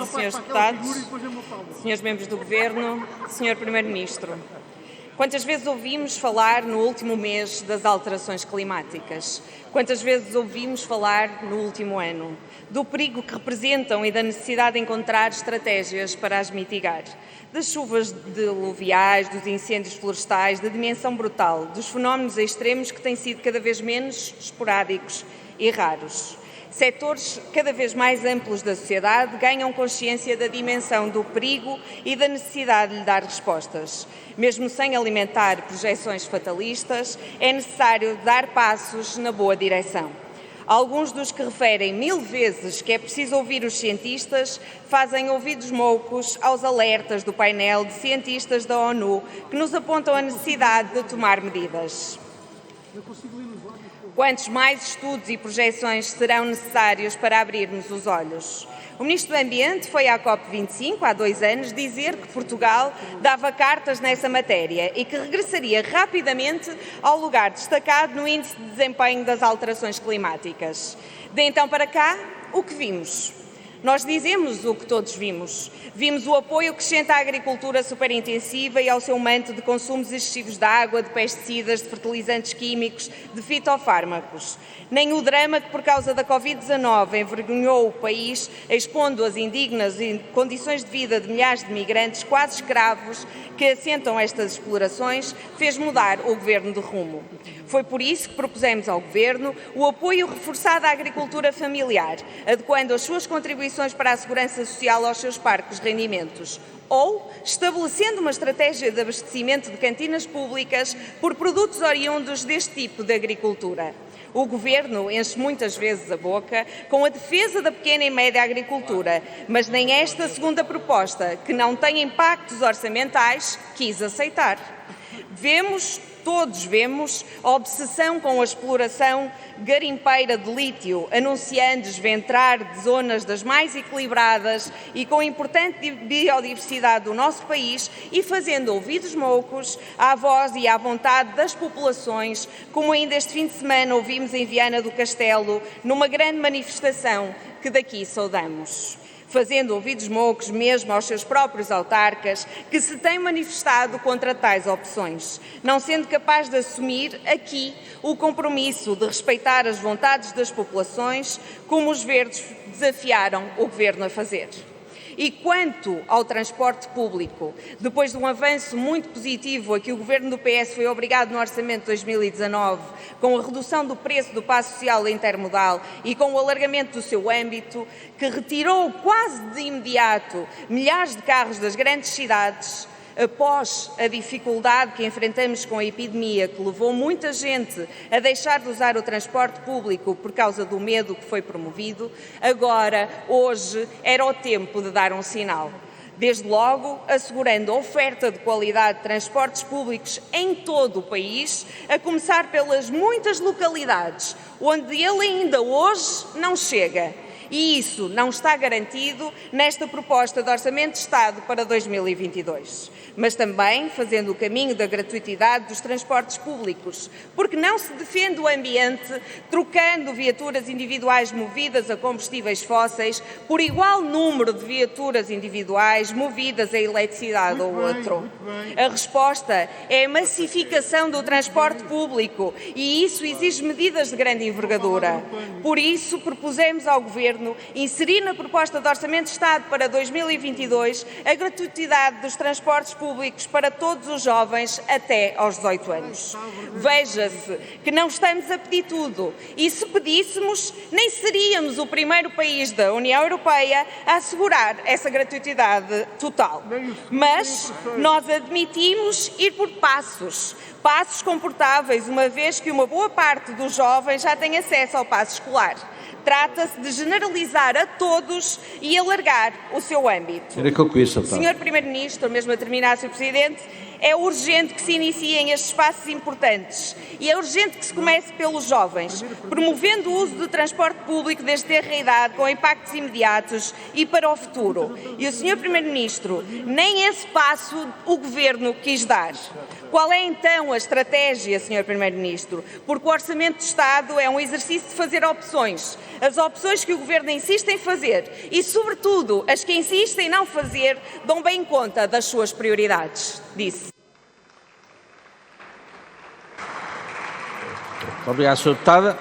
e senhores deputados, senhores membros do Governo, senhor Primeiro-Ministro. Quantas vezes ouvimos falar no último mês das alterações climáticas? Quantas vezes ouvimos falar no último ano? Do perigo que representam e da necessidade de encontrar estratégias para as mitigar. Das chuvas diluviais, dos incêndios florestais, da dimensão brutal, dos fenómenos extremos que têm sido cada vez menos esporádicos e raros. Setores cada vez mais amplos da sociedade ganham consciência da dimensão do perigo e da necessidade de lhe dar respostas. Mesmo sem alimentar projeções fatalistas, é necessário dar passos na boa direção. Alguns dos que referem 1000 vezes que é preciso ouvir os cientistas fazem ouvidos moucos aos alertas do painel de cientistas da ONU que nos apontam a necessidade de tomar medidas. Quantos mais estudos e projeções serão necessários para abrirmos os olhos? O Ministro do Ambiente foi à COP25 há 2 anos dizer que Portugal dava cartas nessa matéria e que regressaria rapidamente ao lugar destacado no Índice de Desempenho das Alterações Climáticas. De então para cá, o que vimos? Nós dizemos o que todos vimos. Vimos o apoio crescente à agricultura superintensiva e ao seu manto de consumos excessivos de água, de pesticidas, de fertilizantes químicos, de fitofármacos. Nem o drama que, por causa da Covid-19, envergonhou o país, expondo as indignas condições de vida de milhares de migrantes, quase escravos, que assentam estas explorações, fez mudar o Governo de rumo. Foi por isso que propusemos ao Governo o apoio reforçado à agricultura familiar, adequando as suas contribuições para a segurança social aos seus parcos rendimentos, ou estabelecendo uma estratégia de abastecimento de cantinas públicas por produtos oriundos deste tipo de agricultura. O Governo enche muitas vezes a boca com a defesa da pequena e média agricultura, mas nem esta segunda proposta, que não tem impactos orçamentais, quis aceitar. Todos vemos a obsessão com a exploração garimpeira de lítio, anunciando desventrar de zonas das mais equilibradas e com importante biodiversidade do nosso país e fazendo ouvidos moucos à voz e à vontade das populações, como ainda este fim de semana ouvimos em Viana do Castelo, numa grande manifestação que daqui saudamos. Fazendo ouvidos moucos mesmo aos seus próprios autarcas, que se têm manifestado contra tais opções, não sendo capaz de assumir aqui o compromisso de respeitar as vontades das populações, como os verdes desafiaram o Governo a fazer. E quanto ao transporte público, depois de um avanço muito positivo a que o Governo do PS foi obrigado no Orçamento de 2019, com a redução do preço do passe social intermodal e com o alargamento do seu âmbito, que retirou quase de imediato milhares de carros das grandes cidades, após a dificuldade que enfrentamos com a epidemia, que levou muita gente a deixar de usar o transporte público por causa do medo que foi promovido, hoje, era o tempo de dar um sinal. Desde logo, assegurando a oferta de qualidade de transportes públicos em todo o país, a começar pelas muitas localidades onde ele ainda hoje não chega. E isso não está garantido nesta proposta de Orçamento de Estado para 2022. Mas também fazendo o caminho da gratuitidade dos transportes públicos, porque não se defende o ambiente trocando viaturas individuais movidas a combustíveis fósseis por igual número de viaturas individuais movidas a eletricidade ou outro. A resposta é a massificação do transporte público e isso exige medidas de grande envergadura. Por isso, propusemos ao Governo inserir na proposta de Orçamento de Estado para 2022 a gratuitidade dos transportes públicos para todos os jovens até aos 18 anos. Veja-se que não estamos a pedir tudo e se pedíssemos nem seríamos o primeiro país da União Europeia a assegurar essa gratuitidade total. Mas nós admitimos ir por passos comportáveis, uma vez que uma boa parte dos jovens já tem acesso ao passe escolar. Trata-se de generalizar a todos e alargar o seu âmbito. Era concluído, Sr. Primeiro-Ministro, mesmo a terminar, Sr. Presidente, É urgente que se iniciem estes passos importantes e é urgente que se comece pelos jovens, promovendo o uso do transporte público desde tenra idade, com impactos imediatos e para o futuro. E o Sr. Primeiro-Ministro, nem esse passo o Governo quis dar. Qual é então a estratégia, Sr. Primeiro-Ministro? Porque o Orçamento de Estado é um exercício de fazer opções. As opções que o Governo insiste em fazer e, sobretudo, as que insiste em não fazer, dão bem conta das suas prioridades. Disse. Obrigado, Sra. Deputada.